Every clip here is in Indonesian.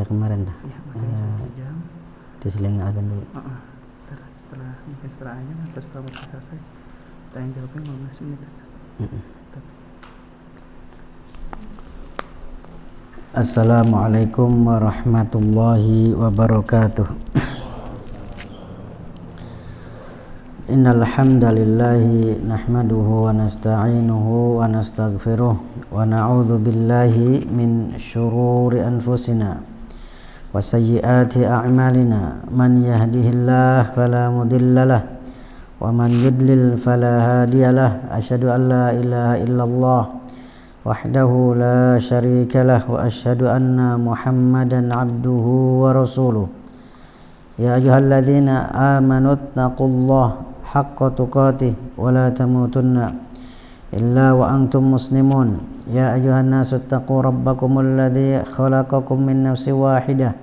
kayak kemarin dah. Ya, makanya 1 jam. Diselingi azan dulu. Setelah azan atau setelah waktu selesai, tanya jawabnya 15 menit. Assalamualaikum warahmatullahi wabarakatuh. Innal hamdalillahi nahmaduhu wa nasta'inuhu wa nastaghfiruh wa na'udzu billahi min shururi anfusina wa sayyiati a'malina. Man yahdihillahu fala mudhillalah wa man yudlil fala hadiyalah. Asyhadu an la ilaha illallah wahdahu la syarikalah wa asyhadu anna Muhammadan abduhu wa rasuluh. Ya ayyuhalladzina amanu taqullaha haqqa tuqatih wa la tamutunna illa wa antum muslimun. Ya ayyuhan nasu taqu rabbakumul ladzi khalaqakum min nafsin wahidah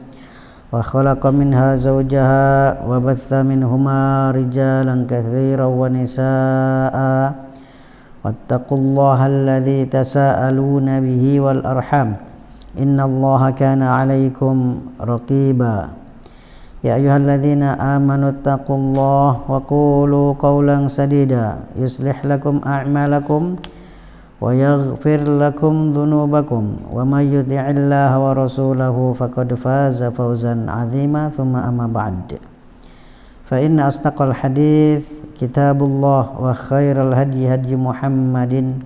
wa khalaqa minha zawjaha wa batha minhuma rijalan katsiran wa nisaa'a wattaqullaha alladzi tasaaluna bihi wal arham innallaha kana 'alaikum raqiba. Ya ayyuhalladzina amanu taqullaha wa qulu qawlan sadida yuslih lakum a'malakum wa yaghfir lakum dhunubakum wa may yuti'illaha wa rasulahu faqad faza fawzan 'azima. Tsumma amma ba'd. Fa inna asdaqal hadits kitabullah wa khairal hadyi hadyi Muhammadin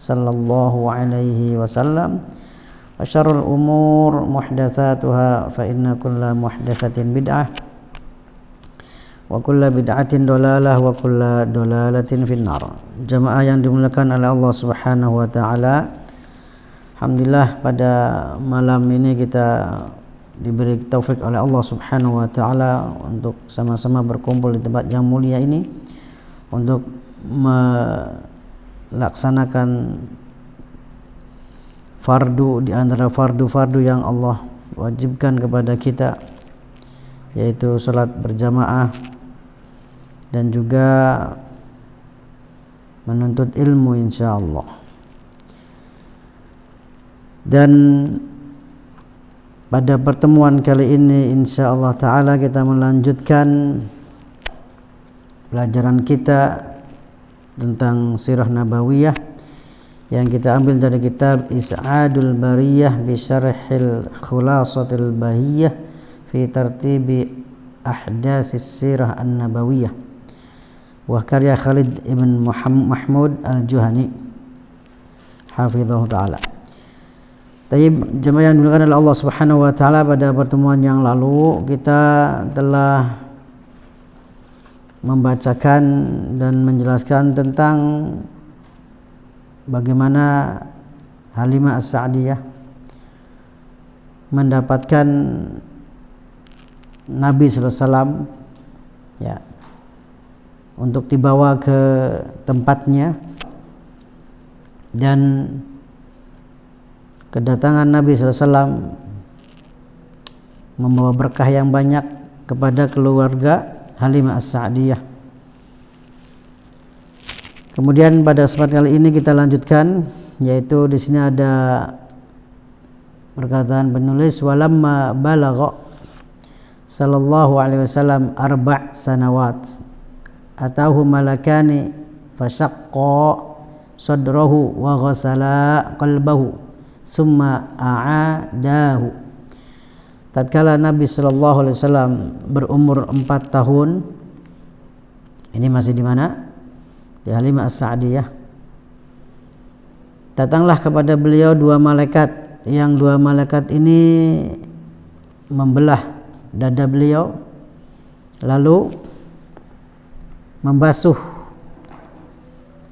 sallallahu alaihi wasallam wa syarrul umur muhdatsatuha fa inna kulla muhdatsatin bid'ah wa kulla bid'atin dalalah wa kulla dalalatin finnar. Jamaah yang dimuliakan oleh Allah Subhanahu wa taala, alhamdulillah pada malam ini kita diberi taufik oleh Allah Subhanahu wa taala untuk sama-sama berkumpul di tempat yang mulia ini untuk melaksanakan fardu di antara fardu-fardu yang Allah wajibkan kepada kita, yaitu salat berjamaah dan juga menuntut ilmu insyaallah. Dan pada pertemuan kali ini insyaallah taala kita melanjutkan pelajaran kita tentang sirah nabawiyah yang kita ambil dari kitab Is'adul Bariyah bi Syarhil Khulasatil Bahiyah fi Tartibi Ahdatsis Sirah An-Nabawiyah wa karya Khalid ibn Mahmud Al-Juhani hafizahullah taala. Tayyib, jemaah yang dimuliakan oleh Allah Subhanahu wa taala, pada pertemuan yang lalu kita telah membacakan dan menjelaskan tentang bagaimana Halimah As-Sa'diyah mendapatkan Nabi sallallahu alaihi wasallam ya untuk dibawa ke tempatnya, dan kedatangan Nabi sallallahu alaihi wasallam membawa berkah yang banyak kepada keluarga Halimah As-Sa'diyah. Kemudian pada kesempatan kali ini kita lanjutkan, yaitu di sini ada perkataan penulis walamma balagha sallallahu alaihi wasallam 4 sanawat atahu malakani fashaqqa sadrahu wa ghasala qalbahu summa a'adahu. Tatkala Nabi sallallahu alaihi wasallam berumur 4 tahun, ini masih di mana? Di Halimah As-Sa'diyah. Datanglah kepada beliau 2 malaikat, yang 2 malaikat ini membelah dada beliau lalu membasuh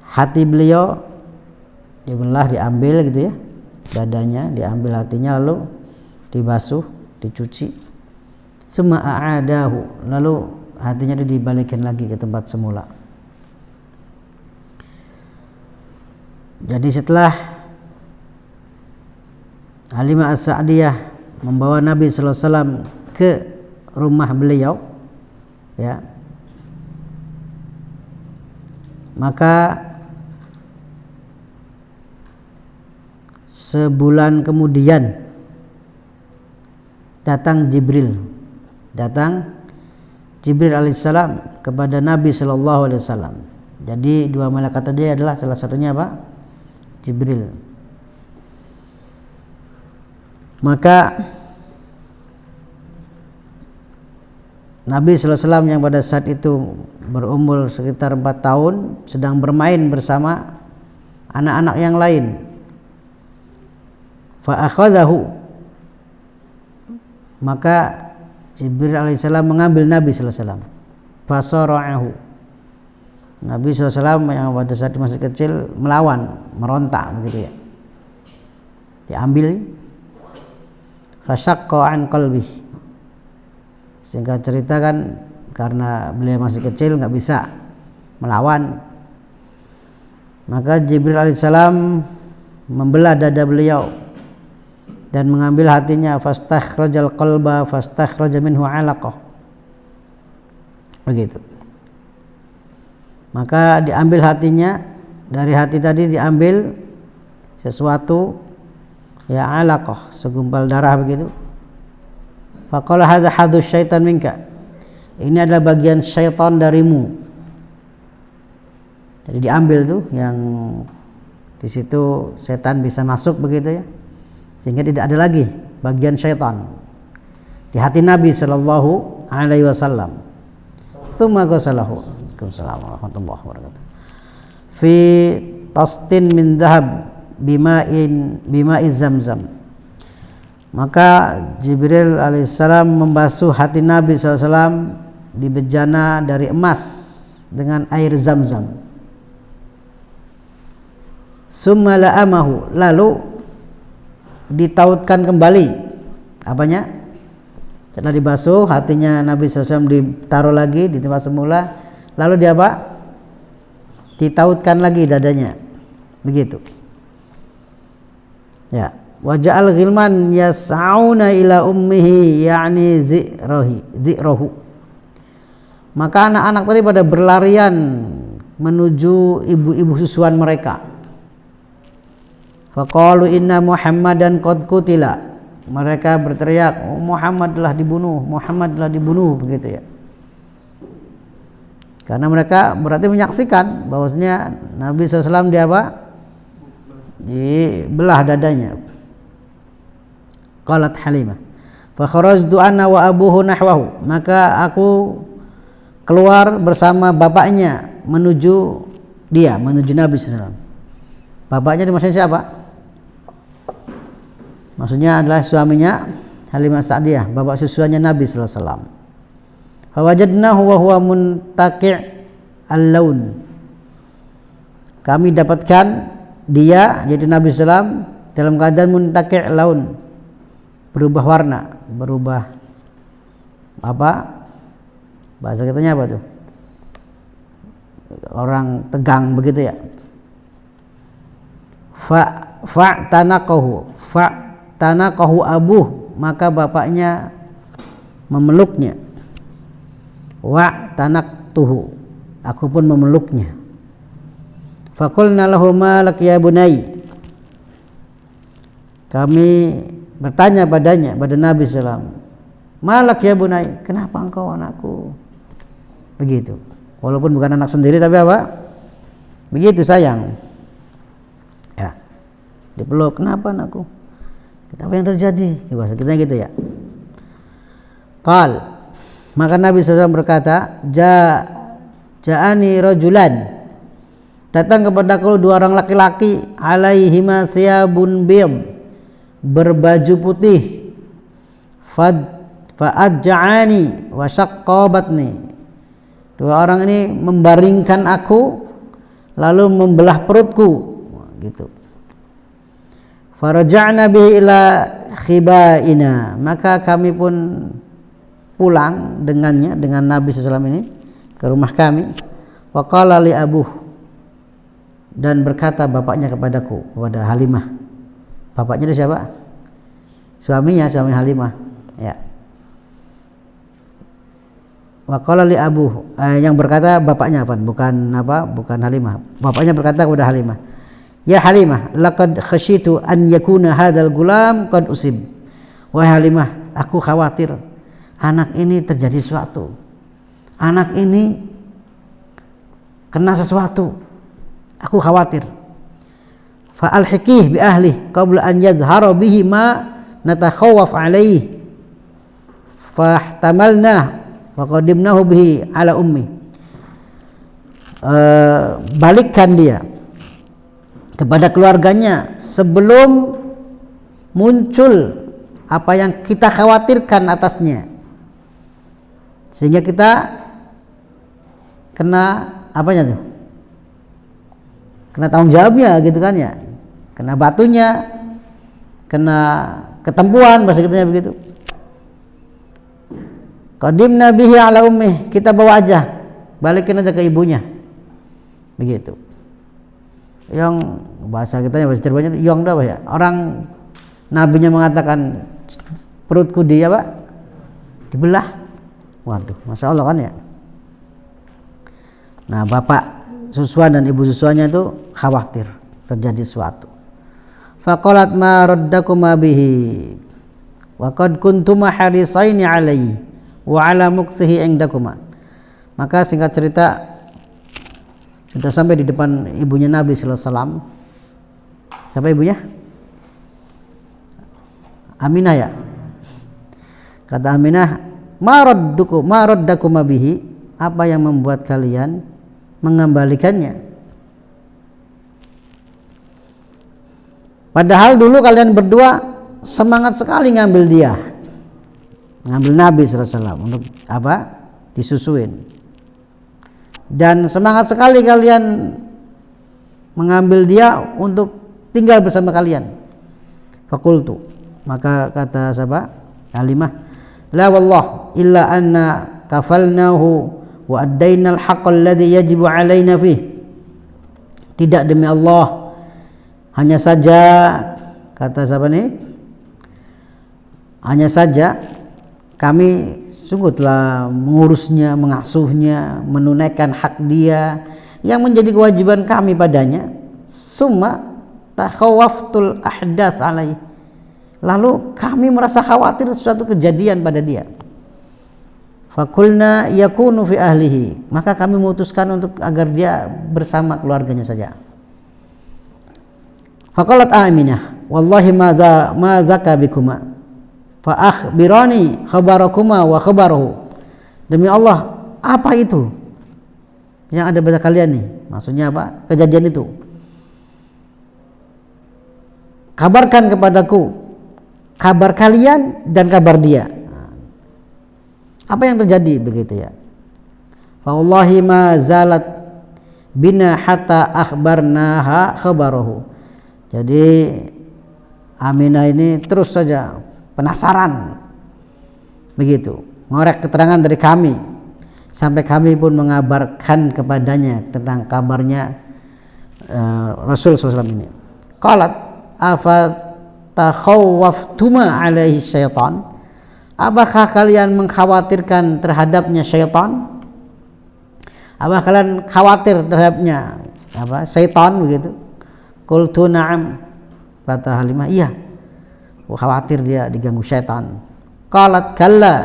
hati beliau, dibelah, diambil gitu ya, dadanya diambil, hatinya lalu dibasuh, dicuci. Summa a'adahu, lalu hatinya dibalikin lagi ke tempat semula. Jadi setelah Halimah As-Sa'diyah membawa Nabi sallallahu alaihi wasallam ke rumah beliau ya, maka sebulan kemudian datang Jibril alaihissalam kepada Nabi sallallahu alaihi wasallam. Jadi dua malaikat tadi adalah salah satunya apa? Jibril. Maka Nabi sallallahu alaihi wasallam yang pada saat itu berumur sekitar 4 tahun sedang bermain bersama anak-anak yang lain. Fa akhadhahu, maka Jibril alaihissalam mengambil Nabi sallallahu alaihi wasallam. Fasara'ahu, Nabi sallallahu alaihi wasallam yang pada saat masih kecil melawan, merontak begitu ya. Diambil, fasyaqqa an qalbi. Singkat cerita kan karena beliau masih kecil nggak bisa melawan, maka Jibril alaihissalam membelah dada beliau dan mengambil hatinya. Fastakhrajal qalba fastakhraja minhu 'alaqah, begitu. Maka diambil hatinya, dari hati tadi diambil sesuatu ya 'alaqah, segumpal darah begitu. Faqala hadza hadus syaitan minka, ini adalah bagian syaitan darimu. Jadi diambil tuh yang di situ setan bisa masuk begitu ya, sehingga tidak ada lagi bagian syaitan di hati Nabi sallallahu alaihi wasallam. Tsumma ghasalahu. Waalaikumsalam warahmatullahi wabarakatuh. Fi tastin min dhahab bima'i zamzam. Maka Jibril alaihissalam membasuh hati Nabi sallallahu alaihi wasallam di bejana dari emas dengan air zam-zam. Summa la'amahu, lalu ditautkan kembali apanya? Setelah dibasuh hatinya Nabi SAW ditaruh lagi di tempat semula, lalu dia apa? Ditautkan lagi dadanya, begitu ya. Waja'al ghilman yas'auna ila ummihi, yakni zi'rohu. Maka anak-anak tadi pada berlarian menuju ibu-ibu susuan mereka. Faqalu inna Muhammadan qad qutila. Mereka berteriak, oh, Muhammad telah dibunuh, begitu ya. Karena mereka berarti menyaksikan bahwasanya Nabi SAW dia apa? Dibelah dadanya. Qalat Halimah, fa kharajtu ana wa abuhu nahwahu, maka aku keluar bersama bapaknya menuju Nabi SAW. Bapaknya dimaksudnya siapa? Maksudnya adalah suaminya Halimah Sa'diyah, bapak susuannya Nabi SAW. Fa wajadnahu wa huwa muntaqi' al-laun. Kami dapatkan dia, yaitu Nabi SAW, dalam keadaan muntaqi' laun, berubah warna, berubah apa? Bahasa kitanya apa tuh? Orang tegang begitu ya. Fa'tanaqahu abuh, maka bapaknya memeluknya. Wa tanaqtuhu, aku pun memeluknya. Faqulna lahu ma lak ya bunai, kami bertanya pada Nabi SAW, malak ya bunai, kenapa engkau anakku? Begitu. Walaupun bukan anak sendiri tapi apa? Begitu sayang. Ya. Dipeluk, kenapa anakku? Apa yang terjadi? Bahasa kita gitu ya. Qal, maka Nabi SAW berkata, ja'ani rajulan, datang kepadaku dua orang laki-laki, alaihima siyabun bid, berbaju putih, fa'ajja'ani wa syaqqa batni. Dua orang ini membaringkan aku lalu membelah perutku, gitu. Faraja'na bihi ila khibaina, maka kami pun pulang dengannya, dengan Nabi SAW ini ke rumah kami. Wa qala li abuh, dan berkata bapaknya kepadaku, kepada Halimah. Bapaknya itu siapa? Suaminya, suami Halimah. Ya. Wa qala li abuh, yang berkata bapaknya bukan Halimah. Bapaknya berkata kepada Halimah, ya Halimah, laqad khasyitu an yakuna hadzal gulam qad usib. Wahai Halimah, aku khawatir anak ini terjadi sesuatu, anak ini kena sesuatu, aku khawatir. Fa alhiqih bi ahli qabla an yazhara bihi ma natakhawaf alaihi fahtamalna wa qadimnahu bihi ala ummi. Balikkan dia kepada keluarganya sebelum muncul apa yang kita khawatirkan atasnya, sehingga kita kena apanya tuh, kena tanggung jawabnya gitu kan ya, kena batunya, kena ketempuan bahasa kitanya begitu. Qadimna bihi ala ummi, kita bawa aja, balikin aja ke ibunya begitu. Yang bahasa kitanya, bahasa Cirebonnya yong dah ya, orang nabinya mengatakan perutku dia apa dibelah, waduh masya Allah kan ya. Nah bapak Suswan dan ibu Suswannya itu khawatir terjadi sesuatu. Faqalat ma raddakuma bihi wa qad kuntuma harisaini alaihi wa ala mukthihi indakuma. Maka singkat cerita sudah sampai di depan ibunya Nabi sallallahu alaihi wasallam. Siapa ibunya? Aminah ya. Kata Aminah, ma raddakuma bihi, apa yang membuat kalian mengembalikannya? Padahal dulu kalian berdua semangat sekali ngambil dia, ngambil Nabi SAW untuk apa? Disusuin. Dan semangat sekali kalian mengambil dia untuk tinggal bersama kalian. Fakultu, maka kata siapa? Halimah, la wallah illa anna kafalnahu wa addainal haqqal ladzi yajibu alaina fih. Tidak demi Allah, hanya saja kata siapa nih? Hanya saja kami sungguh telah mengurusnya, mengasuhnya, menunaikan hak dia yang menjadi kewajiban kami padanya. Summa takhawaftul ahdas alaihi, lalu kami merasa khawatir suatu kejadian pada dia. Fakulna yakunu fi ahlihi, maka kami memutuskan untuk agar dia bersama keluarganya saja. Faqalat Aminah, wallahi ma dzaka bikuma fa akhbirani khabarakuma wa khabarahu. Demi Allah, apa itu yang ada pada kalian nih? Maksudnya apa? Kejadian itu. Kabarkan kepadaku kabar kalian dan kabar dia. Apa yang terjadi begitu ya? Fa wallahi ma zalat bina hatta akhbarnaha khabarahu. Jadi Aminah ini terus saja penasaran begitu, ngorek keterangan dari kami sampai kami pun mengabarkan kepadanya tentang kabarnya Rasul SAW ini. Qalat afa takhawwaftuma alaihi syaitan, apakah kalian mengkhawatirkan terhadapnya syaitan? Apakah kalian khawatir terhadapnya apa syaitan begitu? Qultu na'am, kata Halimah, iya, aku khawatir dia diganggu syaitan. Qalat kalla,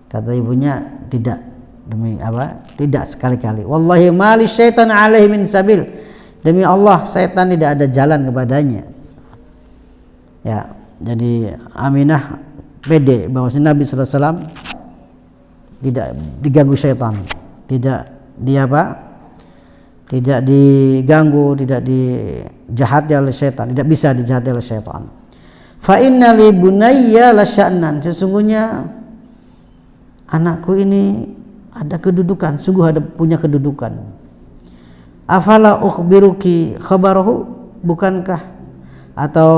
kata ibunya, tidak, demi apa? Tidak sekali-kali. Wallahi ma li syaitan alaihi min sabil, demi Allah syaitan tidak ada jalan kepadanya. Ya, jadi Aminah pede bahwa Nabi sallallahu alaihi wasallam tidak diganggu syaitan, tidak dia apa? Tidak diganggu, tidak dijahati oleh syaitan, tidak bisa dijahati oleh syaitan. Fa inna li bunayya la sya'nan, sesungguhnya anakku ini ada kedudukan, sungguh ada punya kedudukan. Afala ukhbiruki khabarahu, bukankah atau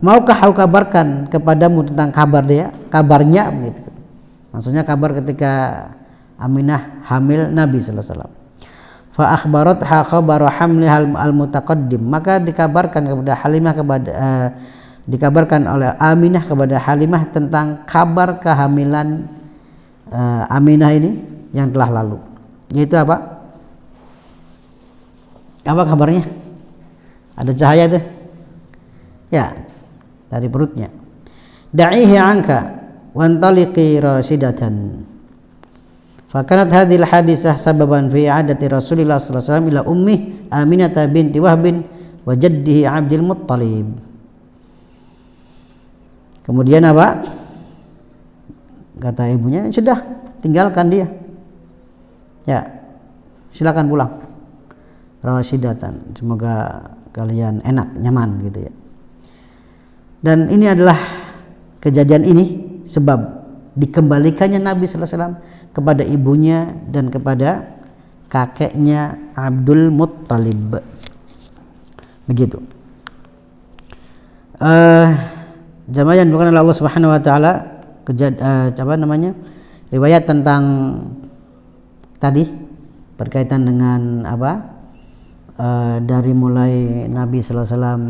maukah aku kabarkan kepadamu tentang kabar dia, kabarnya begitu. Maksudnya kabar ketika Aminah hamil Nabi sallallahu alaihi wasallam. Fa akhbaratha khabara hamlihal al-mutaqaddim, maka dikabarkan kepada Halimah dikabarkan oleh Aminah kepada Halimah tentang kabar kehamilan Aminah ini yang telah lalu. Yaitu apa? Apa kabarnya? Ada cahaya tuh. Ya. dari perutnya. Da'ihi anka wantaliqi rasidatan. Fakanat hadhil hadisah sababan fi i'adati Rasulillah sallallahu alaihi wasallam ila ummi Aminah binti Wahb wa jaddihi Abdul Muttalib. Kemudian apa? Kata ibunya, sudah, tinggalkan dia. Ya, silakan pulang. Rasidatan. Semoga kalian enak, nyaman gitu ya. Dan ini adalah kejadian ini sebab dikembalikannya Nabi sallallahu alaihi wasallam kepada ibunya dan kepada kakeknya Abdul Muttalib. Begitu. Jamaah yang dimuliakan oleh Allah Subhanahu wa taala, riwayat tentang tadi berkaitan dengan dari mulai Nabi sallallahu alaihi wasallam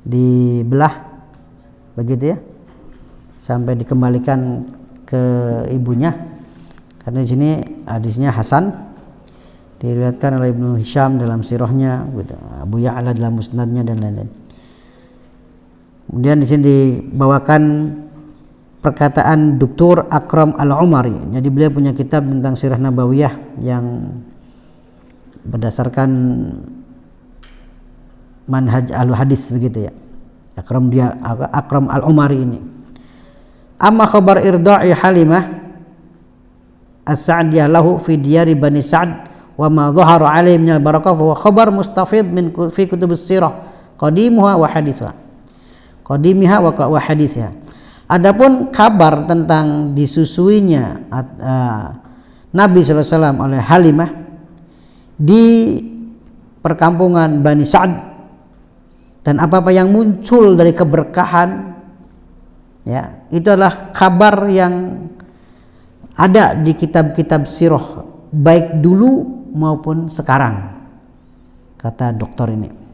dibelah begitu ya, sampai dikembalikan ke ibunya. Karena di sini hadisnya hasan, diriwayatkan oleh Ibnu Hisham dalam sirahnya, Abu Ya'la dalam musnadnya dan lain-lain. Kemudian di sini dibawakan perkataan Dr. Akram Al-Umari. Jadi beliau punya kitab tentang sirah nabawiyah yang berdasarkan manhaj al-hadis begitu ya. Akram Al-Umari ini. Amma khabar irda'i Halimah as-Sa'diyah lahu fi diyari Bani Sa'd wa ma dhahara alaihi min al-barakah wa khabar mustafid min fi kutubus sirah qadimuha wa hadithuha. Qadimiha wa hadithiha. Adapun kabar tentang disusuinya Nabi sallallahu alaihi wasallam oleh Halimah di perkampungan Bani Sa'd, dan apa-apa yang muncul dari keberkahan ya, itu adalah kabar yang ada di kitab-kitab sirah baik dulu maupun sekarang, kata dokter ini.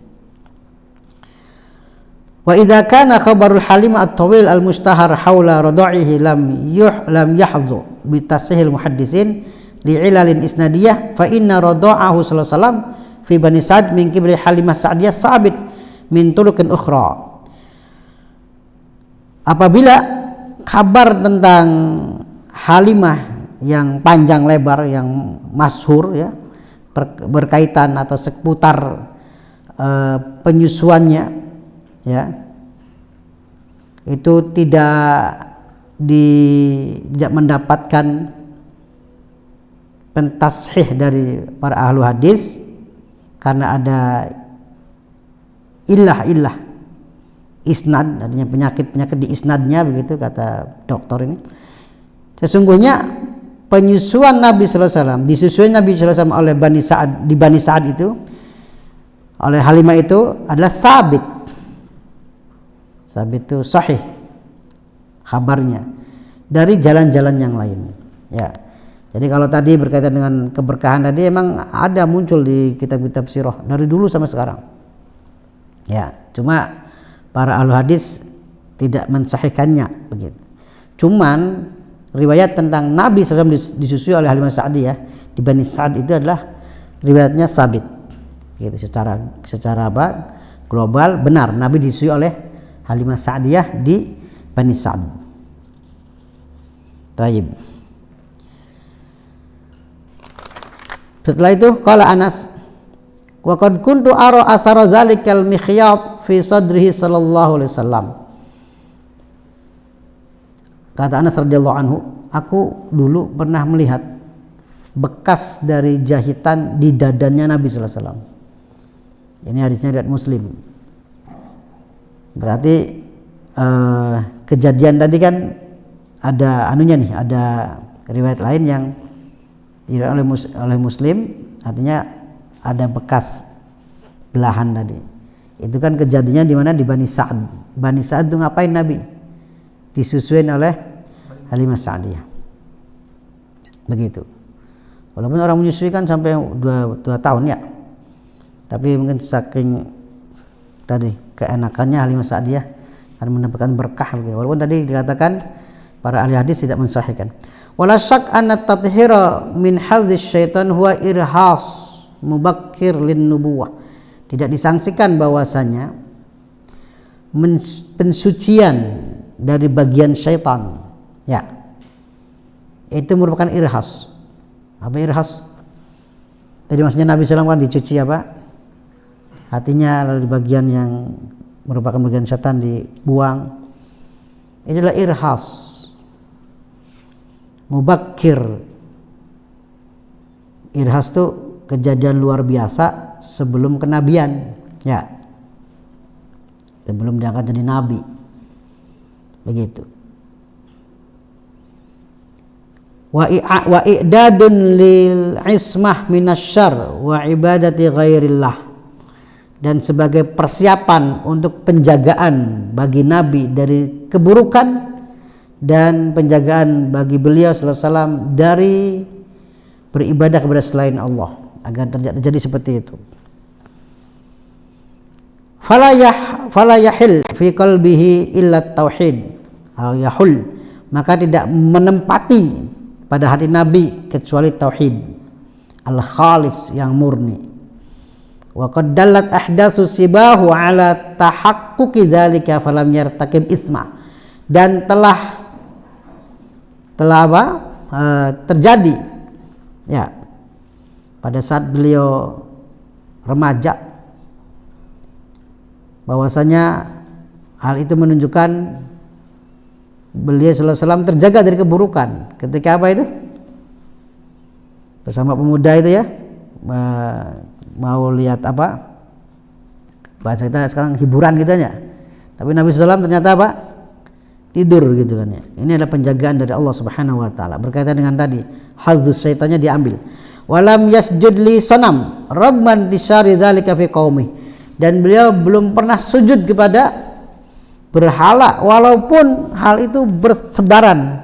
Wa idza kana khabarul Halimah at-tawil al-mustahar haula radha'ihi lam yahdhu bi tasihil muhaddisin li'ilalin isnadiyah fa inna radha'ahu sallallahu alaihi wasallam fi Bani Sa'd min qibli Halimah Sa'diyah sabit min turuqin ukhra. Apabila kabar tentang Halimah yang panjang lebar, yang masyhur ya, berkaitan atau seputar penyusuannya ya, itu tidak mendapatkan pentashih dari para ahlu hadis karena ada illah isnad, adanya penyakit di isnadnya begitu, kata dokter ini. Sesungguhnya penyusuan Nabi sallallahu alaihi wasallam, disusun Nabi sallallahu alaihi wasallam oleh Bani Sa'd, di Bani Sa'd itu oleh Halimah itu adalah sabit itu sahih kabarnya dari jalan-jalan yang lain ya. Jadi kalau tadi berkaitan dengan keberkahan tadi emang ada muncul di kitab-kitab sirah dari dulu sampai sekarang ya, cuma para ahli hadis tidak mensahihkannya begitu. Cuman riwayat tentang Nabi SAW disusui oleh Halimah Sa'diyah di Bani Sa'd itu adalah riwayatnya sabit gitu, secara global benar Nabi disusui oleh Halimah Sa'diyah di Bani Sa'd. Taib. Setelah itu qala Anas wa qad kuntu ara athara zalikal mikhyat fi sadrihi sallallahu alaihi wasallam. Kata Anas radhiyallahu anhu, aku dulu pernah melihat bekas dari jahitan di dadanya Nabi sallallahu alaihi wasallam. Ini hadisnya riwayat Muslim. Berarti kejadian tadi kan ada anunya nih, ada riwayat lain yang diriwayatkan oleh Muslim, artinya ada bekas belahan tadi. Itu kan kejadiannya di mana? Di Bani Sa'd. Bani Sa'd itu ngapain Nabi? Disusuin oleh Halimah Sa'diyah. Begitu. Walaupun orang menyusui kan sampai 2 tahun ya. Tapi mungkin saking tadi keenakannya Halimah Sa'diyah akan mendapatkan berkah begitu. Walaupun tadi dikatakan para ahli hadis tidak mensahihkan. Wala syak anna tathira min hadhiz syaitan huwa irhas mubakkir lin nubuwah. tidak disangsikan bahwasanya pensucian dari bagian syaitan, ya, itu merupakan irhas. Apa irhas? Tadi maksudnya Nabi SAW kan dicuci apa? Hatinya, lalu di bagian yang merupakan bagian syaitan dibuang. Ini adalah irhas, mubakir. Irhas itu kejadian luar biasa sebelum kenabian, ya, sebelum diangkat jadi nabi, begitu. Wa i'dadun lil ismah minasyarr wa ibadati ghairillah, dan sebagai persiapan untuk penjagaan bagi nabi dari keburukan dan penjagaan bagi beliau sallallahu alaihi wasallam dari beribadah kepada selain Allah, agar terjadi seperti itu. Fala yahil fi qalbihi illa tauhid, yahul, maka tidak menempati pada hati Nabi kecuali tauhid al-khalis yang murni. Wa qad dallat ahdatsu sibahu ala tahaqquqi dzalika falam yartakib isma, dan telah terjadi, ya, pada saat beliau remaja, bahwasanya hal itu menunjukkan beliau sallallahu alaihi wasallam terjaga dari keburukan. Ketika apa itu? Bersama pemuda itu, ya, mau lihat apa? Bahasa kita sekarang hiburan gitu ya. Tapi Nabi SAW ternyata apa? Tidur gitu kan ya. Ini adalah penjagaan dari Allah Subhanahu wa taala. Berkaitan dengan tadi, hazus syaitannya diambil. Walam yasjud li sanam ragman disyari dzalika fi qaumi, dan beliau belum pernah sujud kepada berhala walaupun hal itu bersebaran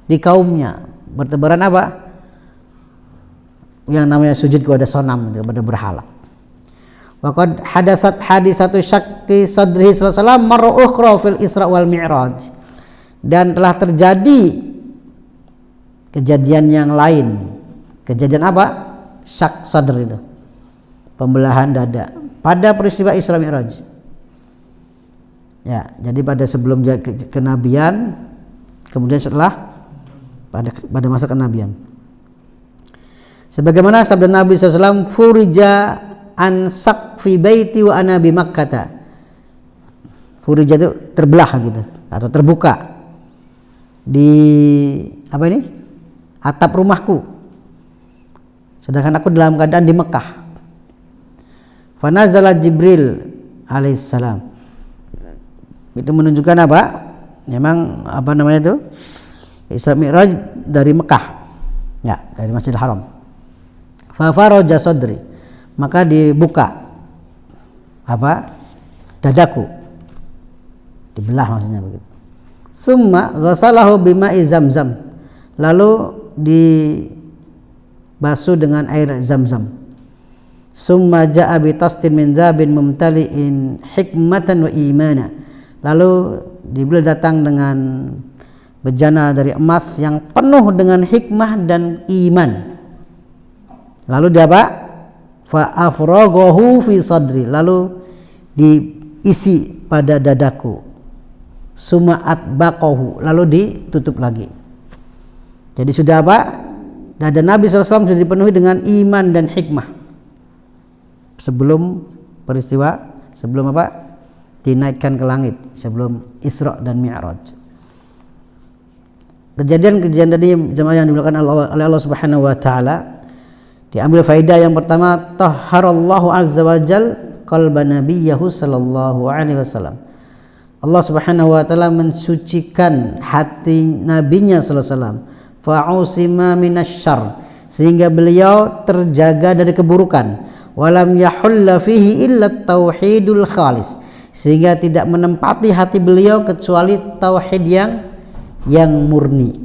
di kaumnya. Bertebaran apa? Yang namanya sujud kepada sonam, kepada berhala. Waqad hadasat hadisatu syakki sadrihi sallallahu alaihi wasallam marra ukhra fil Isra wal Mi'raj, dan telah terjadi kejadian yang lain. Kejadian apa? Syak sadr itu, pembelahan dada, pada peristiwa Isra Mi'raj. Ya, jadi pada sebelum kenabian, kemudian setelah pada masa kenabian. Sebagaimana sabda Nabi SAW, furija an saqfi baiti wa ana bi Makkah. Furija itu terbelah gitu atau terbuka di apa ini? Atap rumahku, sedangkan aku dalam keadaan di Mekah. Fanazala Jibril alaihissalam. Itu menunjukkan apa? Memang apa namanya itu? Isra Mi'raj dari Mekah, ya, dari Masjidil Haram. Fa faraja sadri, maka dibuka apa? Dadaku, dibelah maksudnya begitu. Summa ghasalahu bima'i Zamzam, lalu dibasuh dengan air Zamzam. Summa ja'a bi tastin min dzabin mumtali'in hikmatan wa imana, lalu beliau datang dengan bejana dari emas yang penuh dengan hikmah dan iman. Lalu dia apa? Fa afraghahu fi sadri, lalu diisi pada dadaku. Summa atbaqahu, lalu ditutup lagi. Jadi sudah apa? Dada Nabi SAW sudah dipenuhi dengan iman dan hikmah sebelum peristiwa, sebelum apa? Dinaikkan ke langit, sebelum Isra dan Mi'raj. Kejadian-kejadian tadi jemaah yang dimuliakan oleh Allah Subhanahu wa taala, diambil faedah yang pertama, tahharallahu azza wa jal qalba nabiyyahu sallallahu alaihi wasallam. Allah Subhanahu wa taala mensucikan hati nabinya sallallahu alaihi wasallam, fa'usima minasyarr, sehingga beliau terjaga dari keburukan. Walam yahulla fihi illa tauhidul khalis, sehingga tidak menempati hati beliau kecuali tauhid yang murni.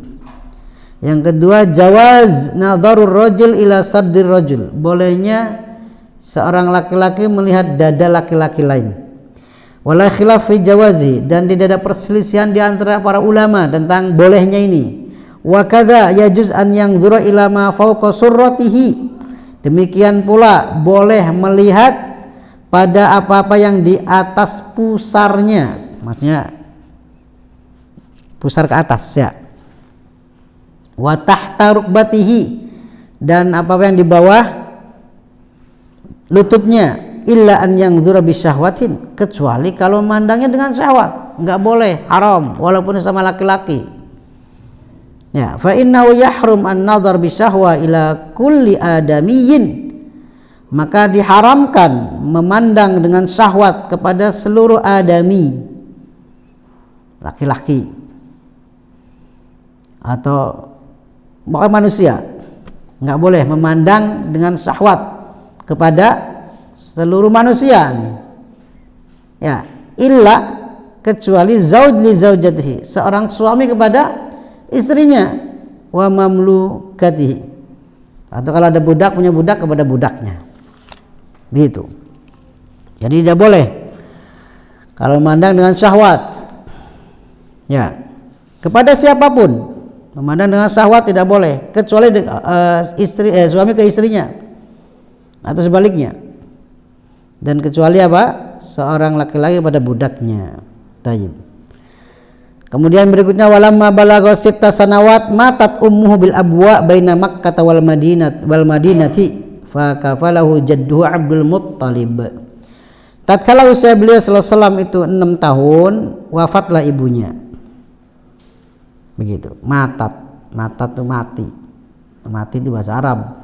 Yang kedua, jawaz nadharur rajul ila sadrir rajul, bolehnya seorang laki-laki melihat dada laki-laki lain. Wala khilaf fi jawazi, dan tidak ada perselisihan di antara para ulama tentang bolehnya ini. Wa kadza yajuz an yanzura ila ma fawqa surratihi, demikian pula boleh melihat pada apa-apa yang di atas pusarnya, maksudnya pusar ke atas ya. Wa tahta rukbatihi, dan apa-apa yang di bawah lututnya, illa an yanzura bisyahwatin, kecuali kalau mandangnya dengan syahwat, enggak boleh, haram walaupun sama laki-laki. Ya, fa innahu yahrum an-nazar bisyahwa ila kulli adamiyyin, maka diharamkan memandang dengan syahwat kepada seluruh adami, laki-laki atau manusia, nggak boleh memandang dengan syahwat kepada seluruh manusia nih. Ya, illa, kecuali zauj li zaujatihi, seorang suami kepada istrinya, wa mamlukatihi, atau kalau ada budak punya budak kepada budaknya. Begitu. Jadi tidak boleh kalau memandang dengan syahwat. Ya, kepada siapapun memandang dengan syahwat tidak boleh, kecuali suami ke istrinya atau sebaliknya. Dan kecuali apa? Seorang laki-laki pada budaknya. Tayyib. Kemudian berikutnya, walamma balagha sitta sanawat matat ummuhu bil abwa baina Makkah wal Madinati fa kafalahu jadduhu Abdul Muttalib. Tatkala usia beliau sallallahu alaihi wasallam itu 6 tahun, wafatlah ibunya. Begitu. Matat itu mati. Mati itu bahasa Arab.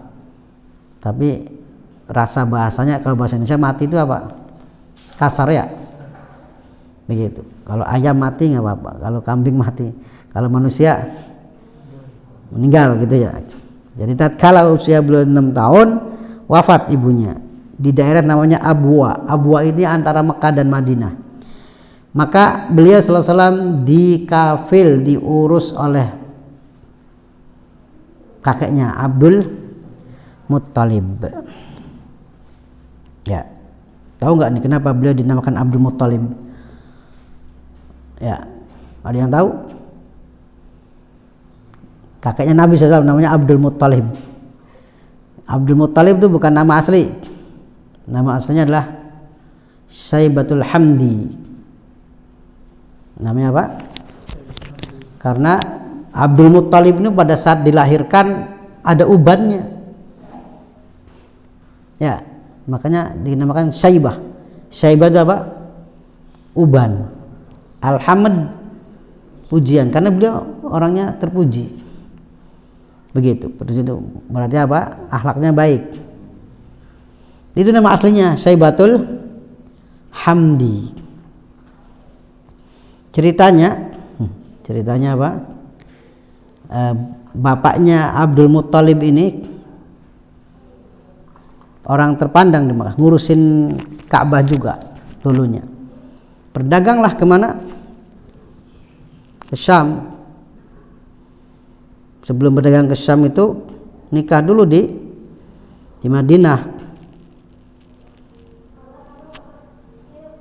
Tapi rasa bahasanya kalau bahasa Indonesia mati itu apa? Kasar ya. Begitu. Kalau ayam mati nggak apa-apa, kalau kambing mati, kalau manusia meninggal gitu ya. Jadi tatkala usia beliau 6 tahun, wafat ibunya di daerah namanya Abwa. Abwa ini antara Mekah dan Madinah. Maka beliau sallallahu alaihi wasallam dikafil, diurus oleh kakeknya Abdul Muttalib. Ya, tahu nggak nih kenapa beliau dinamakan Abdul Muttalib? Ya, ada yang tahu? Kakeknya Nabi SAW namanya Abdul Muttalib. Abdul Muttalib itu bukan nama asli. Nama aslinya adalah Syaibatul Hamdi. Namanya apa? Karena Abdul Muttalib ini pada saat dilahirkan ada ubannya. Ya, makanya dinamakan Syaibah. Syaibah itu apa? Uban. Alhamd, pujian, karena beliau orangnya terpuji. Begitu. Berarti apa? Akhlaknya baik. Itu nama aslinya Syaibatul Hamdi. Ceritanya apa? Bapaknya Abdul Muttalib ini orang terpandang di Makkah, ngurusin Ka'bah juga dulunya. Berdaganglah kemana? Ke Syam. Sebelum berdagang ke Syam itu nikah dulu di Madinah.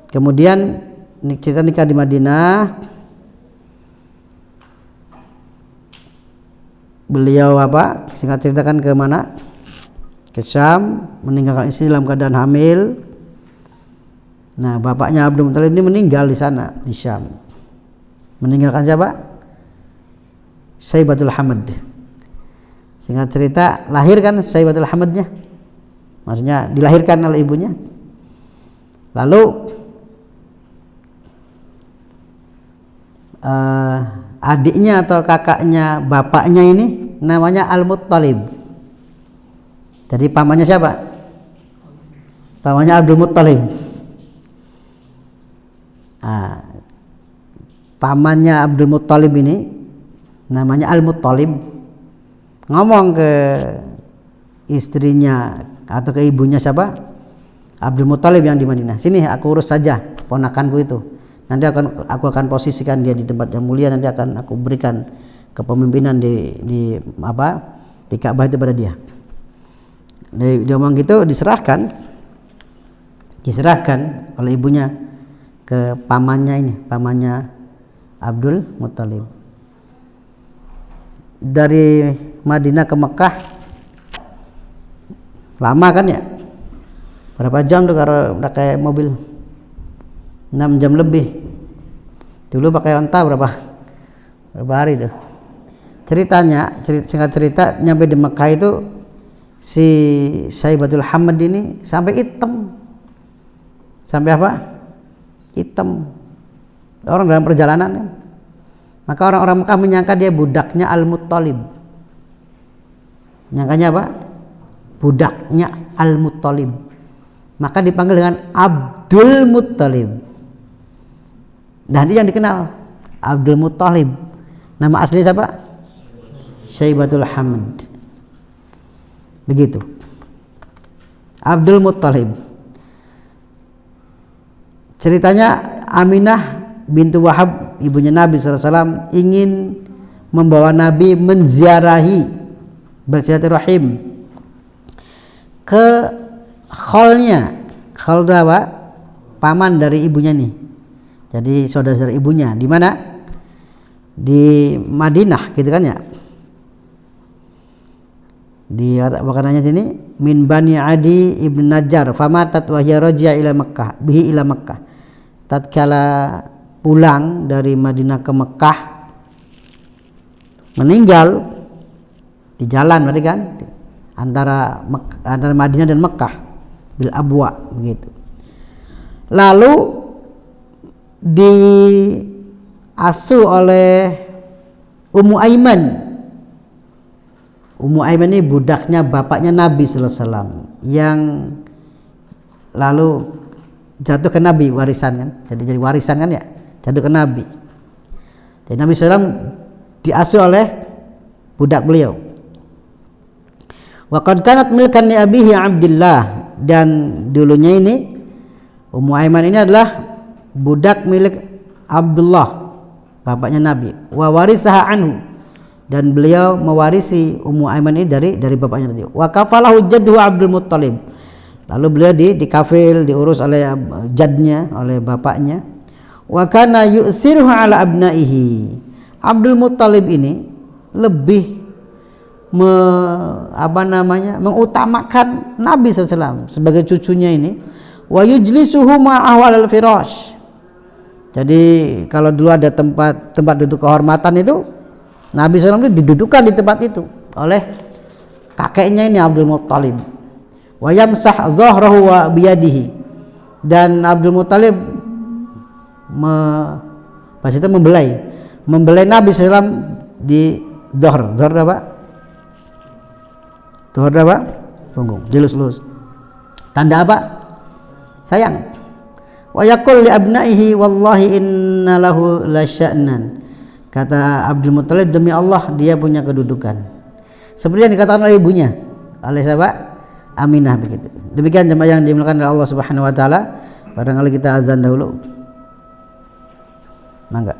Kemudian kita nikah di Madinah. Beliau apa? Singkat ceritakan ke mana? Ke Syam, meninggalkan istri dalam keadaan hamil. Nah, bapaknya Abdul Muttalib ini meninggal di sana, di Syam. Meninggalkan siapa? Syaibatul Hamd. Singkat cerita, lahir kan Syaibatul Hamdnya. Maksudnya dilahirkan oleh ibunya. Lalu adiknya atau kakaknya bapaknya ini namanya Al-Muttalib. Jadi pamannya siapa? Pamannya Abdul Muttalib. Pamannya Abdul Muttalib ini namanya Al-Muttalib, ngomong ke istrinya atau ke ibunya siapa? Abdul Muttalib yang di Madinah. Sini aku urus saja ponakanku itu. Nanti aku akan posisikan dia di tempat yang mulia, nanti akan aku berikan kepemimpinan di Ka'bah itu pada dia. Dia ngomong gitu, diserahkan oleh ibunya ke pamannya Abdul Muttalib. Dari Madinah ke Mekah lama kan ya, Berapa jam tuh kalau pakai mobil? 6 jam lebih. Dulu pakai onta berapa hari tuh? Singkat cerita nyampe di Mekah itu si Syaibatul Hamad ini sampai hitam. Sampai apa? Hitam. Orang dalam perjalanan ya. Maka orang-orang Mekah menyangka dia budaknya Al-Muttalib. Nyangkanya apa? Budaknya Al-Muttalib. Maka dipanggil dengan Abdul Muttalib. Dan dia yang dikenal Abdul Muttalib. Nama asli siapa? Syaibatul Hamad. Begitu. Abdul Muttalib. Ceritanya Aminah bintu Wahab, ibunya Nabi SAW, ingin membawa Nabi menziarahi, bersilaturahim ke khalnya. Khal itu apa? Paman dari ibunya nih. Jadi saudara ibunya. Di mana? Di Madinah, gitu kan ya? Di makanannya sini min Bani Adi ibn Najjar famatat wa hiya raji'a ila Makkah bihi ila Makkah. Tatkala pulang dari Madinah ke Mekah, meninggal di jalan berarti kan, antara Madinah dan Mekah, bil Abwa begitu. Lalu diasuh oleh Ummu Aiman. Ummu Aiman ini budaknya bapaknya Nabi sallallahu alaihi wasallam yang lalu jatuh ke Nabi warisan kan, jadi warisan kan ya, jatuh ke Nabi. Jadi Nabi SAW diasuh oleh budak beliau. Wa qad kanat milkan li abihi Abdullah, dan dulunya ini Ummu Aiman ini adalah budak milik Abdullah, bapaknya Nabi. Wa warisaha anhu, dan beliau mewarisi Ummu Aiman ini dari bapaknya tadi. Wa kafalahu jadduhu Abdul Muttalib, lalu beliau dikafil, diurus oleh jadnya, oleh bapaknya. Wa kana yu'siruhu ala abnaihi. Abdul Muttalib ini lebih mengutamakan Nabi SAW sebagai cucunya ini. Wa yujlisuhu ma'ahu alal firash. Jadi kalau dulu ada tempat duduk kehormatan itu, Nabi SAW itu didudukan di tempat itu oleh kakeknya ini Abdul Muttalib. Wa yamsah dhahrahu wa biyadihi, dan Abdul Muttalib pas itu membelai Nabi SAW di dhahr apa? Dhahr apa? Punggung, dilus-lus. Tanda apa? Sayang. Wa yaqul li abnaihi wallahi inna lahu lasya'nan. Kata Abdul Muttalib, demi Allah dia punya kedudukan seperti yang dikatakan oleh ibunya, oleh siapa? Aminah begitu. Demikian jemaah yang dimuliakan oleh Allah Subhanahu wa taala. Barangkali kita azan dahulu. Mangga.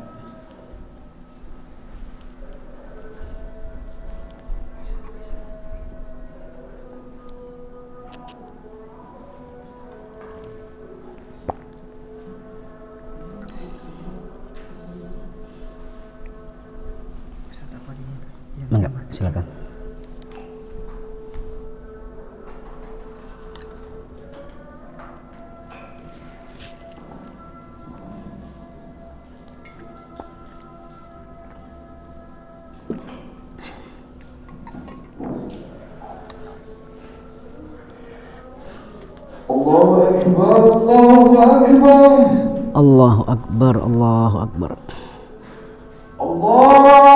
Mangga, silakan. Allahu Akbar, Allahu Akbar. Allahu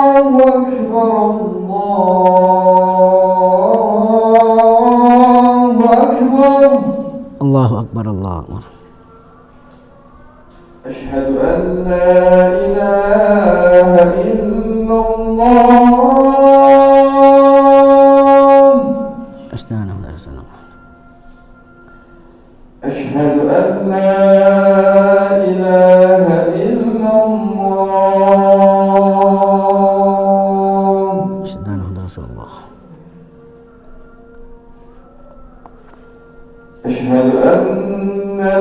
Akbar, Allahu Akbar. Allahu Akbar, Allahu Akbar. Asyhadu an la ilaha illallah. Astagfirullah. Asyhadu an la ilaha illallah. Rasulullah. Asyhadu anna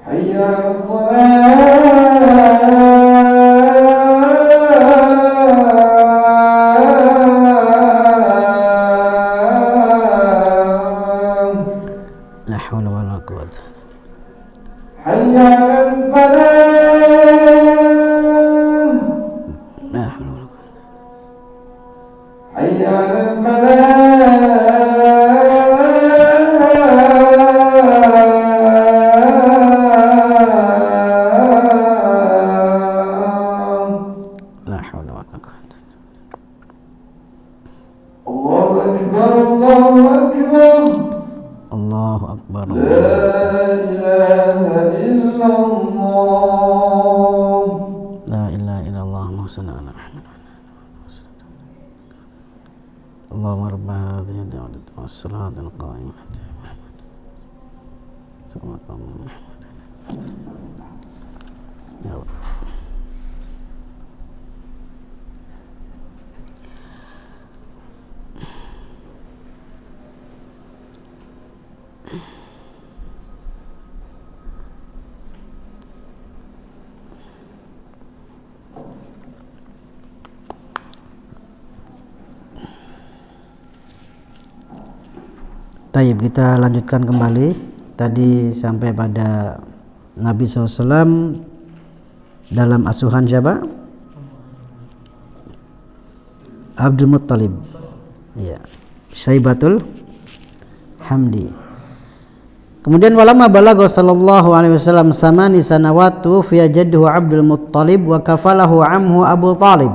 حي على الصلاة La haula wala quwwata. حي على الفلاح La haula wala quwwata. حي على الفلاح La haula wala quwwata. الله أكبر الله أكبر Allahu akbar. لا إله إلا الله La ilaha illallah Muhammad sallallahu alaihi wasallam. Allahumma rabb hadhihi ad-da'wati was-salati al-qa'imati. Subhanallah. Ya Allah. Taib, kita lanjutkan kembali. Tadi sampai pada Nabi SAW dalam asuhan siapa? Abdul Muttalib. Ya, Syaibatul Hamdi. Kemudian walamma balagha sallallahu alaihi wasallam samani sanawatu fi jaddihi Abdul Muttalib wa kafalahu amhu Abu Talib.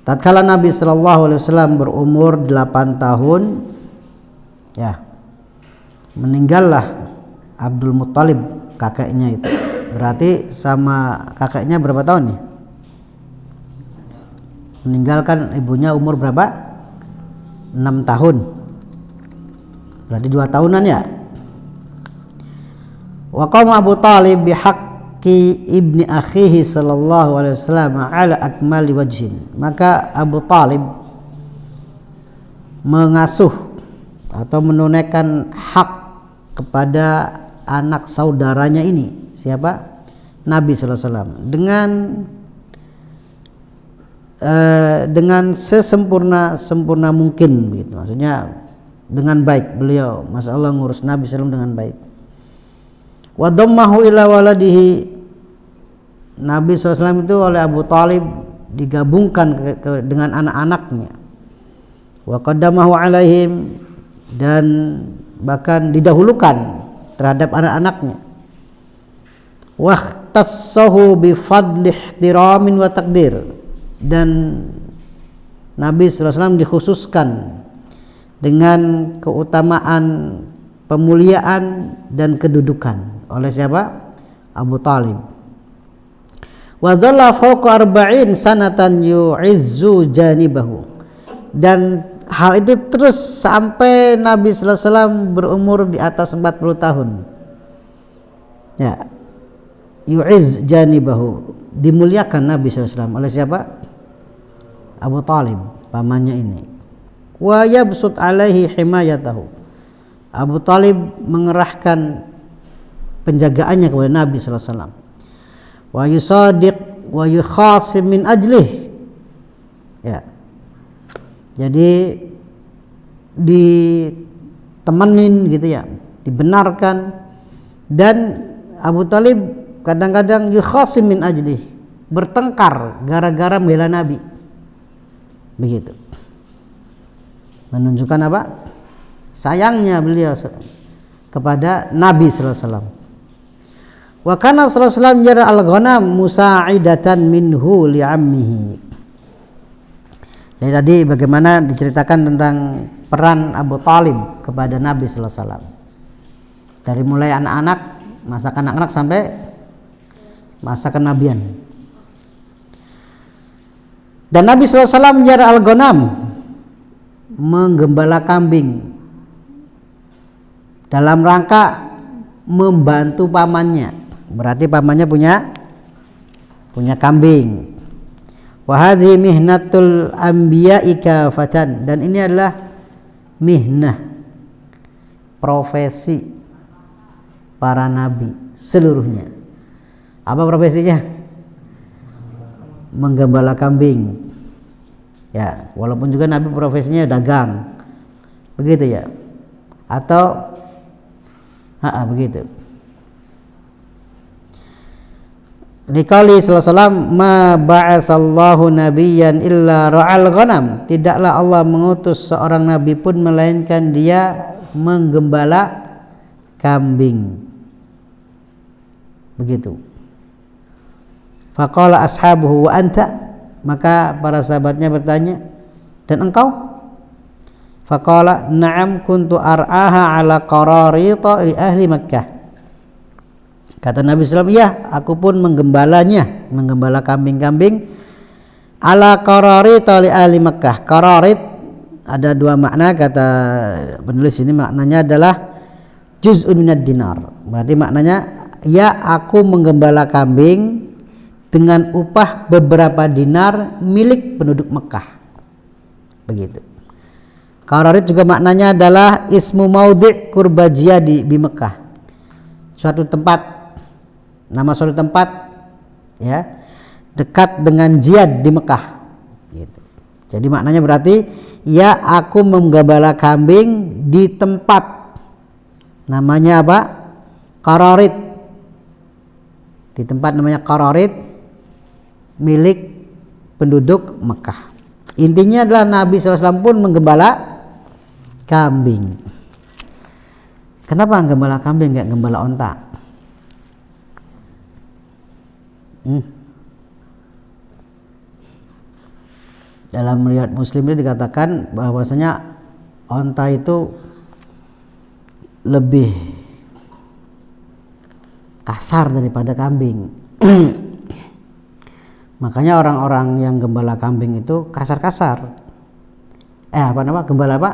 Tatkala Nabi sallallahu alaihi wasallam berumur 8 tahun, ya, meninggallah Abdul Muttalib, kakeknya itu. Berarti sama kakeknya berapa tahun nih? Meninggalkan ibunya umur berapa? 6 tahun. Berarti 2 tahunan ya. Wa qama Abu Talib bihaqqi ibni akhihi sallallahu alaihi wasallam ala akmali wajhin. Maka Abu Talib mengasuh atau menunaikan hak kepada anak saudaranya ini. Siapa? Nabi sallallahu alaihi wasallam dengan sesempurna mungkin begitu. Maksudnya dengan baik, beliau Masya Allah ngurus Nabi SAW dengan baik. Wa dammahu ila waladihi, Nabi SAW itu oleh Abu Talib digabungkan dengan anak-anaknya. Wa qaddamahu alaihim, dan bahkan didahulukan terhadap anak-anaknya. Wa ikhtassahu bi fadli ihtiramin wa takdir, dan Nabi SAW dikhususkan dengan keutamaan pemuliaan dan kedudukan oleh siapa? Abu Talib. Wa dhalla fawqa 40 sanatan yu'izzu janibahu, dan hal itu terus sampai Nabi sallallahu alaihi wasallam berumur di atas 40 tahun. Ya. Yu'izz janibahu, dimuliakan Nabi sallallahu alaihi wasallam oleh siapa? Abu Talib, pamannya ini. Wa yabsut alaihi himayatahu, Abu Talib mengerahkan penjagaannya kepada Nabi sallallahu alaihi wasallam. Wa yusadiq wa yukhasim min ajlih, ya, jadi ditemenin gitu ya, dibenarkan. Dan Abu Talib kadang-kadang yukhasim min ajlih, bertengkar gara-gara membela Nabi, begitu, menunjukkan apa? Sayangnya beliau kepada Nabi sallallahu alaihi wasallam. Wa kana sallallahu alaihi wasallam yara al-ghanam musa'idatan minhu li'ammihi. Jadi tadi bagaimana diceritakan tentang peran Abu Talib kepada Nabi sallallahu alaihi wasallam. Dari mulai anak-anak, masa kanak-kanak sampai masa kenabian. Dan Nabi sallallahu alaihi wasallam yara al-ghanam, menggembala kambing dalam rangka membantu pamannya. Berarti pamannya punya kambing. Wa hadhi mihnatul anbiya'i kafatan, dan ini adalah mihnah, profesi para nabi seluruhnya. Apa profesinya? Menggembala kambing. Ya, walaupun juga nabi profesinya dagang. Begitu ya. Atau begitu. Liqali sallallahu alaihi wasallam ma ba'asallahu nabiyyan illa ra'al ghanam. Tidaklah Allah mengutus seorang nabi pun melainkan dia menggembala kambing. Begitu. Faqala ashabuhu wa anta, maka para sahabatnya bertanya, dan engkau? Faqala na'am kuntu ar'aha ala qararita li ahli Makkah. Kata Nabi SAW, ya aku pun menggembalanya, menggembala kambing-kambing ala qararita li ahli Makkah. Qararit ada dua makna, kata penulis ini maknanya adalah juz'un minad dinar. Berarti maknanya ya aku menggembala kambing dengan upah beberapa dinar milik penduduk Mekah. Begitu. Qararit juga maknanya adalah ismu maudhi' qurba jiyadi di Mekah. Suatu tempat, nama suatu tempat ya dekat dengan jihad di Mekah gitu. Jadi maknanya berarti ya aku menggembala kambing di tempat namanya apa? Qararit. Di tempat namanya Qararit milik penduduk Mekah. Intinya adalah Nabi SAW pun menggembala kambing. Kenapa gembala kambing enggak gembala onta? Dalam riwayat Muslim itu dikatakan bahwasanya onta itu lebih kasar daripada kambing. Makanya orang-orang yang gembala kambing itu kasar-kasar. Gembala apa?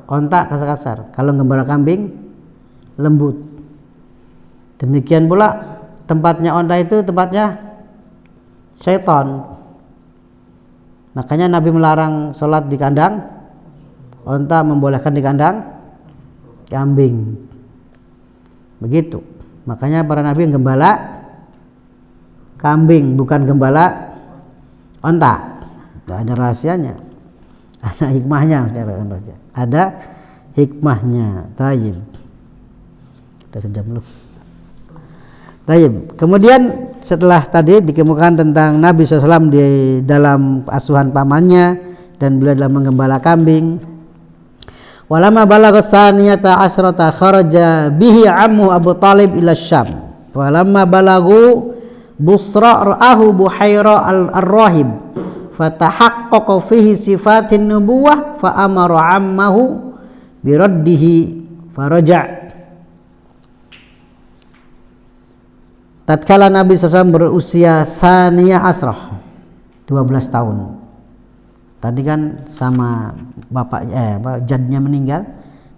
Onta kasar-kasar. Kalau gembala kambing lembut. Demikian pula tempatnya onta itu tempatnya syaitan. Makanya Nabi melarang sholat di kandang onta, membolehkan di kandang kambing. Begitu. Makanya para nabi yang gembala kambing, bukan gembala onta. Tidak ada rahasianya, ada hikmahnya. Ada hikmahnya. Tayyib. Sudah sejam belum? Tayyib. Kemudian setelah tadi dikemukakan tentang Nabi SAW di dalam asuhan pamannya dan beliau dalam menggembala kambing. Walamma balagha saniyata asyrata kharaja bihi ammu Abu Talib ila Syam. Walamma balagu Busra ra'ahu Buhaira ar-Rahib fatahaqqaqa fihi sifatin nubuwah fa amara ammahu biraddihi faraja'. Tatkala Nabi SAW berusia saniyah asrah 12 tahun. Tadi kan sama bapaknya jadnya meninggal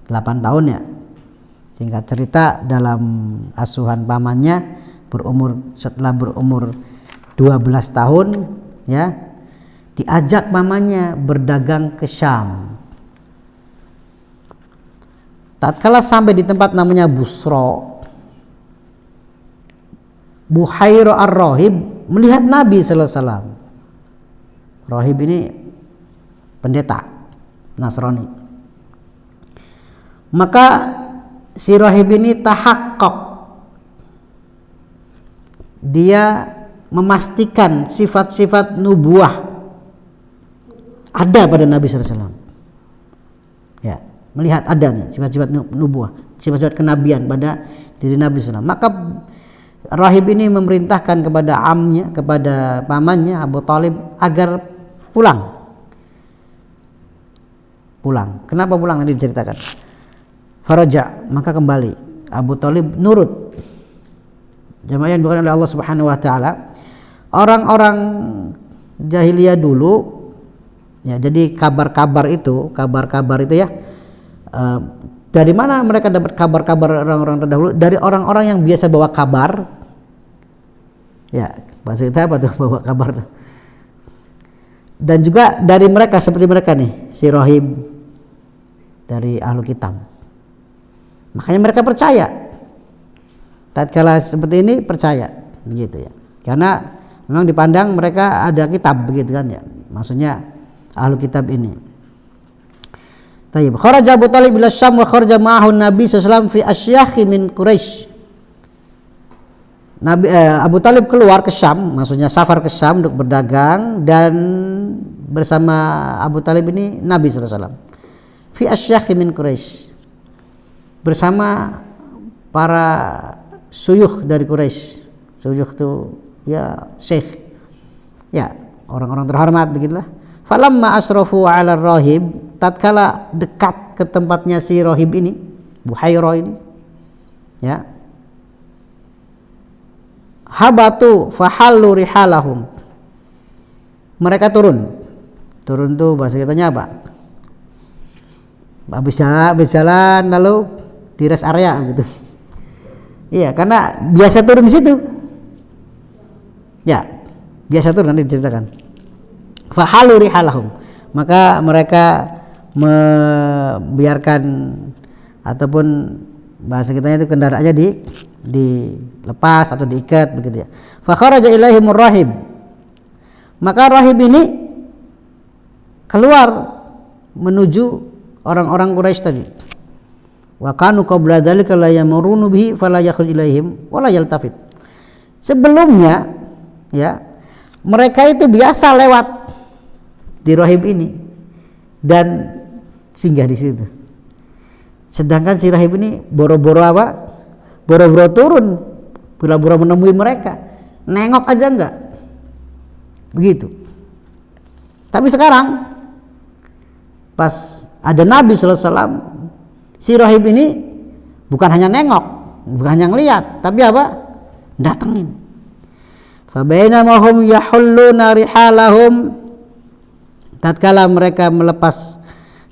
8 tahun ya. Singkat cerita dalam asuhan pamannya setelah berumur 12 tahun ya, diajak pamannya berdagang ke Syam. Tatkala sampai di tempat namanya Busra, Buhaira ar-Rahib melihat Nabi sallallahu alaihi wasallam. Rahib ini pendeta Nasrani. Maka si rahib ini tahaqqaq, dia memastikan sifat-sifat nubuah ada pada Nabi sallallahu alaihi wasallam. Ya, melihat ada nih sifat-sifat nubuah, sifat-sifat kenabian pada diri Nabi sallallahu alaihi wasallam. Maka rahib ini memerintahkan kepada amnya, kepada pamannya Abu Talib agar pulang. Kenapa pulang? Nanti diceritakan. Faraja, maka kembali. Abu Talib nurut. Jamaah yang dibuat oleh Allah Subhanahu wa taala. Orang-orang jahiliyah dulu ya, jadi kabar-kabar itu ya, dari mana mereka dapat kabar-kabar orang-orang terdahulu? Dari orang-orang yang biasa bawa kabar. Ya, bahasa kita apa tuh bawa kabar tuh? Dan juga dari mereka seperti mereka nih, si rahib dari ahlu kitab. Makanya mereka percaya. tatkala seperti ini percaya begitu ya. Karena memang dipandang mereka ada kitab begitu kan ya. Maksudnya ahlu kitab ini. Tayyib. Kharaja Abu Thalib ila Syam wa kharaja ma'ahu Nabi sallallahu alaihi wasallam fi asyakhi min Quraisy. Abu Thalib keluar ke Syam, maksudnya safar ke Syam untuk berdagang, dan bersama Abu Thalib ini Nabi sallallahu alaihi wasallam fi asyakhi min Quraisy, bersama para suyukh dari Quraisy. Suyukh itu ya syekh, ya orang-orang terhormat begitulah. Falamma asrafu 'ala rahib, tatkala dekat ke tempatnya si rahib ini, Buhairah ini, ya, habatu fahallu rihalahum, mereka turun tuh bahasa kitanya apa? Habis jalan lalu di rest area gitu. Iya, karena biasa turun di situ. Ya, biasa turun, nanti diceritakan. Fahallu rihalahum, maka mereka membiarkan ataupun bahasa kitanya itu kendaraannya dilepas atau diikat begitu ya. Fa kharaja ilaihimur rahib, maka rahib ini keluar menuju orang-orang Quraisy tadi. Wa kanu qabla dzalika la yamurunu bihi fala yakhruj ilaihim wala yaltafit. Sebelumnya ya, mereka itu biasa lewat di rahib ini dan singgah di situ. Sedangkan si rahib ini boro-boro apa? Boro-boro turun, boro-boro menemui mereka, nengok aja enggak, begitu. Tapi sekarang pas ada Nabi sallallahu alaihi wasallam, si rahib ini bukan hanya nengok, bukan hanya ngelihat, tapi apa? Datengin. Fa bainama hum yahulluna rihalahum, tatkala mereka melepas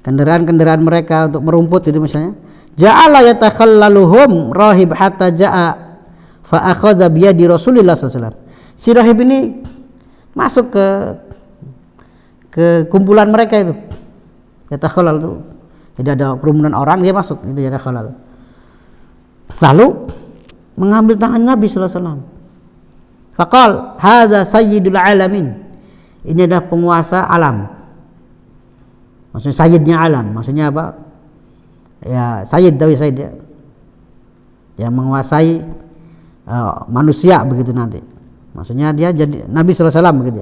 kendaraan-kendaraan mereka untuk merumput itu misalnya, ja'ala yatakhallaluhum rahib hatta ja'a fa akhadha bi yadi Rasulillah sallallahu alaihi wasallam. Si rahib ini masuk ke kumpulan mereka itu. Yatakhallal itu. Jadi ada kerumunan orang, dia masuk, itu yatakhallal. Lalu mengambil tangan Nabi sallallahu alaihi wasallam. Faqal hadza sayyidul alamin. Ini adalah penguasa alam. Maksudnya sayyidnya alam, maksudnya apa? Ya sayyid tahu sayyid ya. Yang menguasai manusia begitu nanti. Maksudnya dia jadi Nabi sallallahu alaihi wasallam begitu.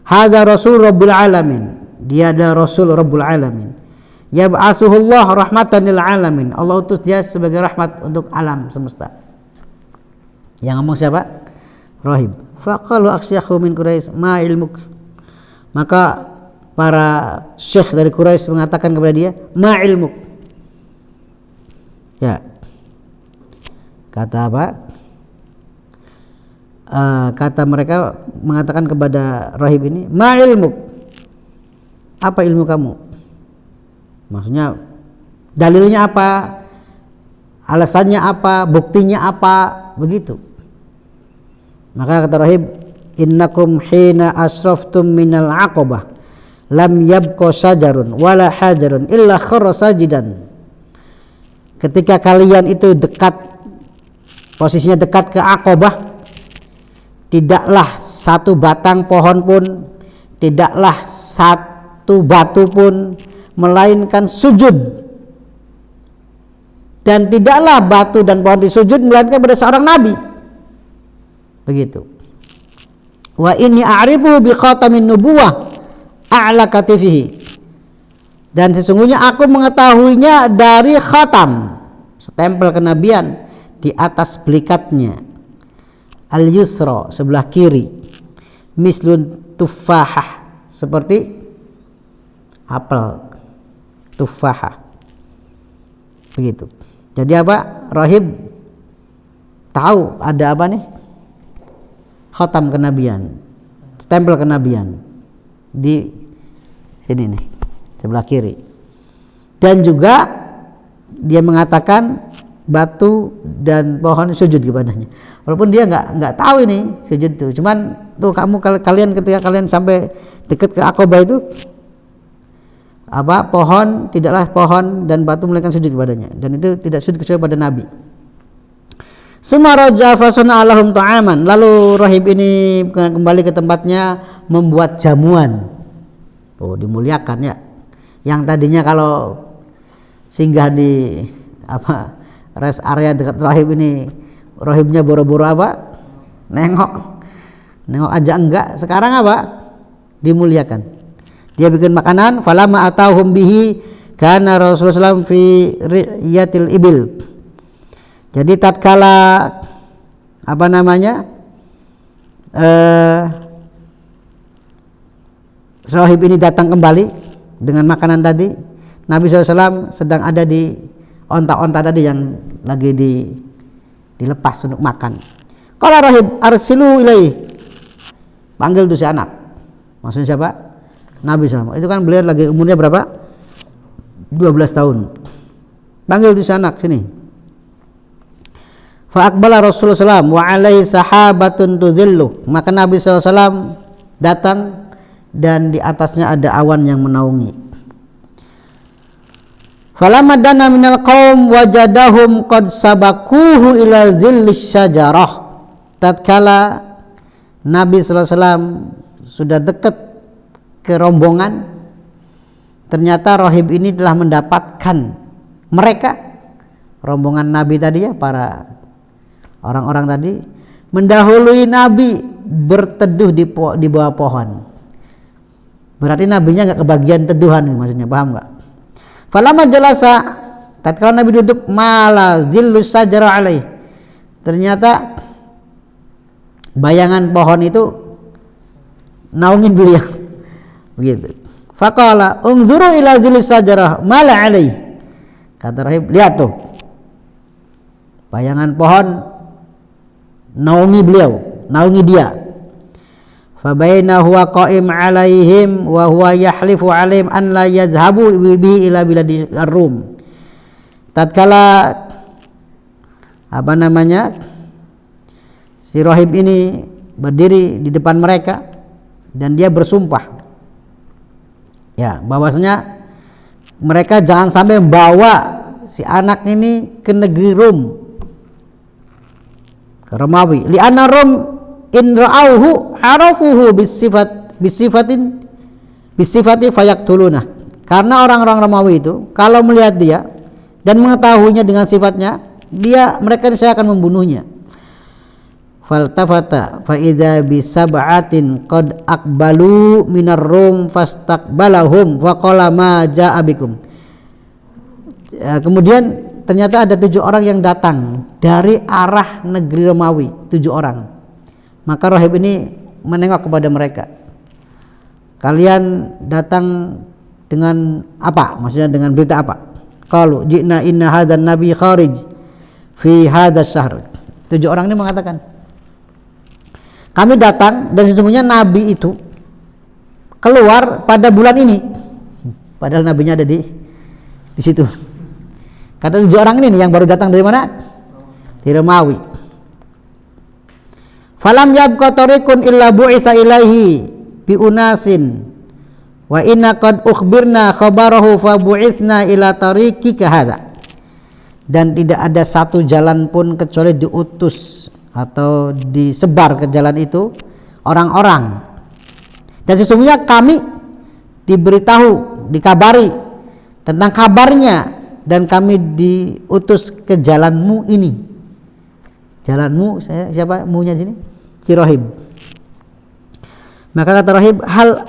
Hadza rasul rabbul alamin. Dia adalah rasul rabbul alamin. Yab'atsuhullah rahmatan lil alamin. Allah utus dia sebagai rahmat untuk alam semesta. Yang ngomong siapa? Rahib. Faqalu aksyakhu min Quraisy ma ilmuk. Maka para syekh dari Quraisy mengatakan kepada dia, ma ilmuk. Ya. Kata apa? Kata mereka mengatakan kepada rahib ini, ma ilmuk. Apa ilmu kamu? Maksudnya dalilnya apa? Alasannya apa? Buktinya apa? Begitu. Maka kata rahib, innakum hina asraftum minal aqabah lam yabqa sajarun wala hajarun illa kharra sajidan. Ketika kalian itu dekat, posisinya dekat ke Aqabah, tidaklah satu batang pohon pun, tidaklah satu batu pun melainkan sujud, dan tidaklah batu dan pohon disujud melainkan pada seorang nabi. Begitu. Wa inni a'rifu bi khatamin nubuwah a'la katifihi. Dan sesungguhnya aku mengetahuinya dari khatam, stempel kenabian di atas belikatnya, al-yusra sebelah kiri, mislun tufahah seperti apel tufahah. Begitu. Jadi apa? Rahib tahu ada apa nih? Khatam kenabian, stempel kenabian di sini nih, sebelah kiri. Dan juga dia mengatakan batu dan pohon sujud kepadanya. Walaupun dia nggak tahu ini sujud itu. Cuman tuh kalian ketika kalian sampai dekat ke Aqabah itu, apa, pohon tidaklah pohon dan batu melainkan sujud kepadanya, dan itu tidak sujud kecuali pada Nabi. Summa raja'a fasana lahum ta'aman. Lalu rahib ini kembali ke tempatnya membuat jamuan. Oh, dimuliakan ya. Yang tadinya kalau singgah di rest area dekat rahib ini, rahibnya boro-boro nengok aja enggak. Sekarang dimuliakan. Dia bikin makanan. Falamma atahum bihi kana Rasulullah SAW fi riyatil ibil. Jadi tatkala sahib ini datang kembali dengan makanan tadi, Nabi SAW sedang ada di onta-onta tadi yang lagi dilepas untuk makan. Qala rahib arsilu ilaihi, panggil tuh si anak. Maksudnya siapa? Nabi SAW. Itu kan beliau lagi umurnya berapa? 12 tahun. Panggil tuh si anak sini. Fa aqbala Rasulullah SAW wa alaihi sahabatun tudhillu. Maka Nabi SAW datang dan di atasnya ada awan yang menaungi. Falamma dana minal qaum wajadahum qad sabakuhu ila zillis syajarah. Tatkala Nabi SAW sudah dekat ke rombongan, ternyata rahib ini telah mendapatkan mereka, rombongan Nabi tadi ya, para orang-orang tadi mendahului Nabi berteduh di bawah pohon. Berarti nabinya nggak kebagian teduhan, maksudnya, paham nggak? Falamma jalasa, tatkala Nabi duduk, mala zillu sajara alaih, ternyata bayangan pohon itu naungin beliau begitu. Faqala unzuru ila zilli sajarah mala alaih, kata rahib, lihat tuh bayangan pohon naungi beliau, naungi dia. Fabaina huwa qa'im alaihim wa huwa yahlifu alaihim an la yazhabu bihi ila biladi ar-rum. Tatkala si rahib ini berdiri di depan mereka dan dia bersumpah ya bahwasanya mereka jangan sampai membawa si anak ini ke negeri Rum, ke Romawi. Li'anna Rum in ra'auhu arafuhu bisifati fayaktuluna. Karena orang-orang Romawi itu kalau melihat dia dan mengetahuinya dengan sifatnya, mereka saya akan membunuhnya. Faltafata fa idza bi sab'atin qad aqbalu minar rum fastaqbalahum wa qala ma jaa bikum. Kemudian ternyata ada 7 orang yang datang dari arah negeri Romawi, 7 orang. Maka rahib ini menengok kepada mereka. Kalian datang dengan apa? Maksudnya dengan berita apa? Qalu ji'na inna hadan nabi kharij fi hadzal syahr. 7 orang ini mengatakan, kami datang dan sesungguhnya nabi itu keluar pada bulan ini. Padahal nabinya ada di situ. Kata 7 orang ini yang baru datang dari mana? Di Romawi. Falam yabqa tariqun illa bu'isa ilaihi bi unasin wa inna qad ukhbirna khabarahu fa bu'isna ila tariqika hadza. Dan tidak ada satu jalan pun kecuali diutus atau disebar ke jalan itu orang-orang, dan sesungguhnya kami diberitahu, dikabari tentang kabarnya, dan kami diutus ke jalanmu ini. Jalanmu, siapa munya sini? Si rahib. Maka kata rahib, hal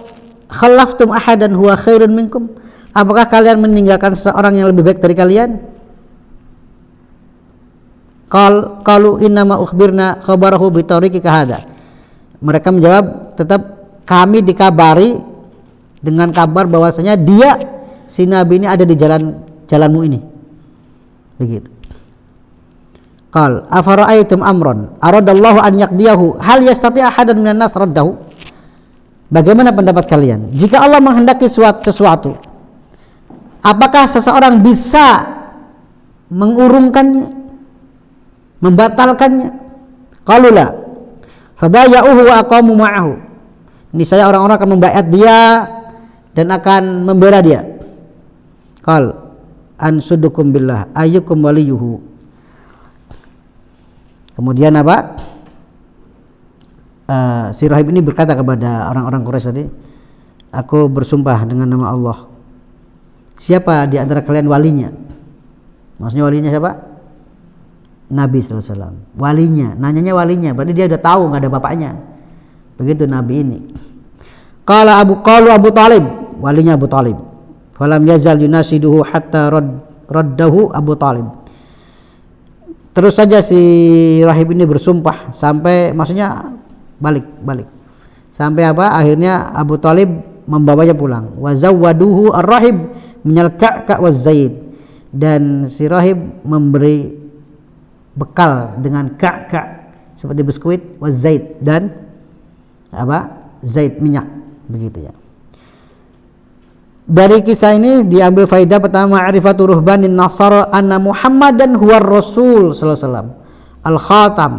khalaftum ahadan huwa khairun minkum? Apakah kalian meninggalkan seseorang yang lebih baik dari kalian? Qalu innama ukhbirna khabarahu bi tariqika hadza. Mereka menjawab, tetap kami dikabari dengan kabar bahwasanya dia, si nabi ini ada di jalanmu ini. Begitu. Qal afara'aitum amran aradallahu an yaqdiyahu hal yastati ahadan minan nas raddahu. Bagaimana pendapat kalian jika Allah menghendaki sesuatu, apakah seseorang bisa mengurungkannya, membatalkannya? Qalula fabaya'uhu wa aqamu ma'ahu. Ini saya orang-orang akan membaiat dia dan akan membela dia. Qal ansudukum billah ayyukum waliyuhu. Kemudian apa? Si rahib ini berkata kepada orang-orang Quraisy tadi, aku bersumpah dengan nama Allah, siapa di antara kalian walinya? Maksudnya walinya siapa? Nabi sallallahu alaihi wasallam. Walinya, nanyanya walinya, berarti dia udah tahu nggak ada bapaknya. Begitu Nabi ini. Qalu Abu Talib, walinya Abu Talib. Falam yazal yunasiduhu hatta raddahu Abu Talib. Terus saja si rahib ini bersumpah sampai, maksudnya balik. Sampai apa? Akhirnya Abu Talib membawanya pulang. Wa zawwaduhu ar-rahib minal ka'ka waz zaid. Dan si rahib memberi bekal dengan ka'ka seperti biskuit, waz zaid dan apa? Zaid, minyak, begitu ya. Dari kisah ini diambil faidah pertama, ma'rifatu ruhbanin nasara anna Muhammadan huwar rasul sallallahu alaihi wasallam al-khatam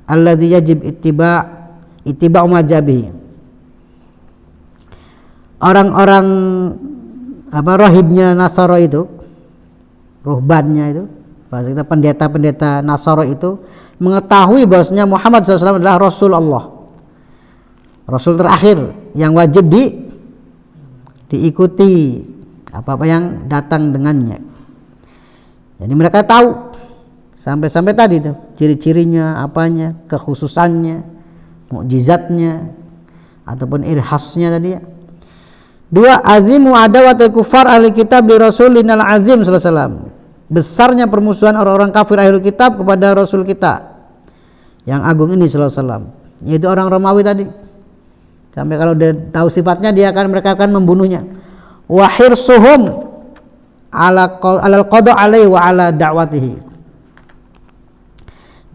alladzi yajib ittiba'u majabihi. Orang-orang apa rahibnya Nasara itu, ruhbannya itu, bahasa kita pendeta-pendeta Nasara itu mengetahui bahwasanya Muhammad SAW adalah Rasul Allah, Rasul terakhir yang wajib diikuti apa-apa yang datang dengannya. Jadi mereka tahu sampai tadi tuh ciri-cirinya, apanya, kekhususannya, mukjizatnya ataupun irhasnya tadi ya. Dua, azimu adawatul kufar ahli kitab li rasulinal azim sallallahu alaihi wasallam. Besarnya permusuhan orang-orang kafir ahli kitab kepada rasul kita yang agung ini sallallahu alaihi wasallam, yaitu orang Romawi tadi. Sampai kalau dia tahu sifatnya mereka akan membunuhnya. Wa hirsuhum alal qada alaihi wa ala da'watihi.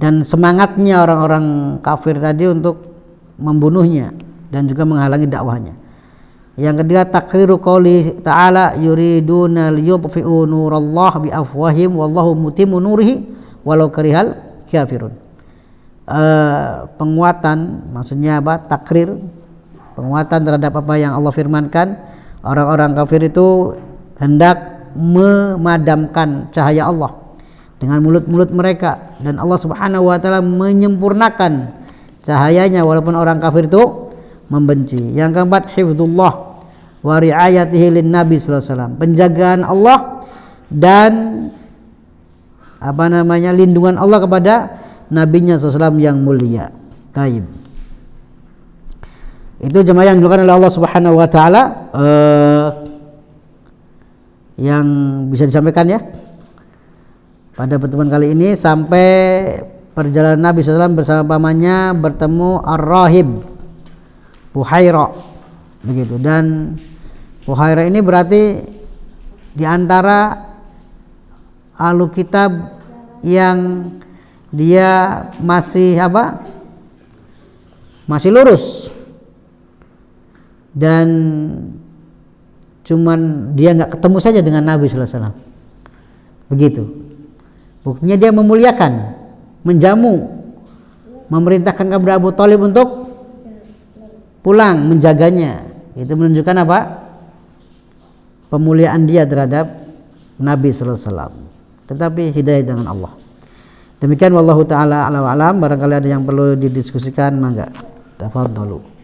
Dan semangatnya orang-orang kafir tadi untuk membunuhnya dan juga menghalangi dakwahnya. Yang ketiga, takriru qouli ta'ala yuriduna liyutfi'u nurallahi bi afwahim wallahu mutimmu nurihi walau karihal kafirun. Penguatan, maksudnya apa? Takrir, penguatan terhadap apa yang Allah firmankan. Orang-orang kafir itu hendak memadamkan cahaya Allah dengan mulut-mulut mereka, dan Allah Subhanahu wa taala menyempurnakan cahayanya walaupun orang kafir itu membenci. Yang keempat, hifdzullah wa riayatihi lin nabi sallallahu alaihi wasallam, penjagaan Allah dan lindungan Allah kepada nabinya sallallahu alaihi wasallam yang mulia. Taib. Itu jemaah yang dilakukan oleh Allah Subhanahu wa taala yang bisa disampaikan ya pada pertemuan kali ini, sampai perjalanan Nabi SAW bersama pamannya bertemu Ar-Rahib Buhaira, begitu. Dan Buhaira ini berarti di antara ahlu kitab yang dia masih masih lurus, dan cuman dia nggak ketemu saja dengan Nabi sallallahu alaihi wasallam, begitu. Buktinya dia memuliakan, menjamu, memerintahkan kepada Abu Thalib untuk pulang menjaganya. Itu menunjukkan apa? Pemuliaan dia terhadap Nabi sallallahu alaihi wasallam. Tetapi hidayah dengan Allah. Demikian wallahu taala alam. Barangkali ada yang perlu didiskusikan, mangga. Tafadhalu.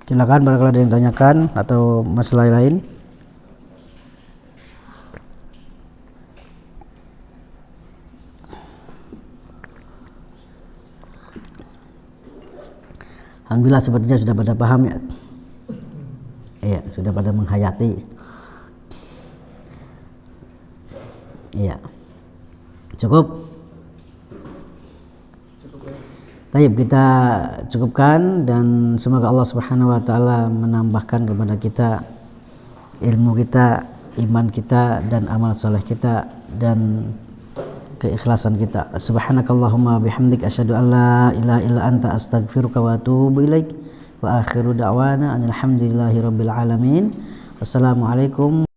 Silakan barangkali ada yang tanyakan atau masalah lain. Alhamdulillah sepertinya sudah pada paham ya. Iya, sudah pada menghayati. Iya. Cukup. Baik, kita cukupkan, dan semoga Allah Subhanahu wa taala menambahkan kepada kita ilmu kita, iman kita, dan amal saleh kita, dan keikhlasan kita. Subhanakallahumma bihamdik asyhadu an la ilaha illa anta astaghfiruka wa atubu ilaik. Wa akhiru da'wana alhamdulillahi rabbil alamin. Wassalamualaikum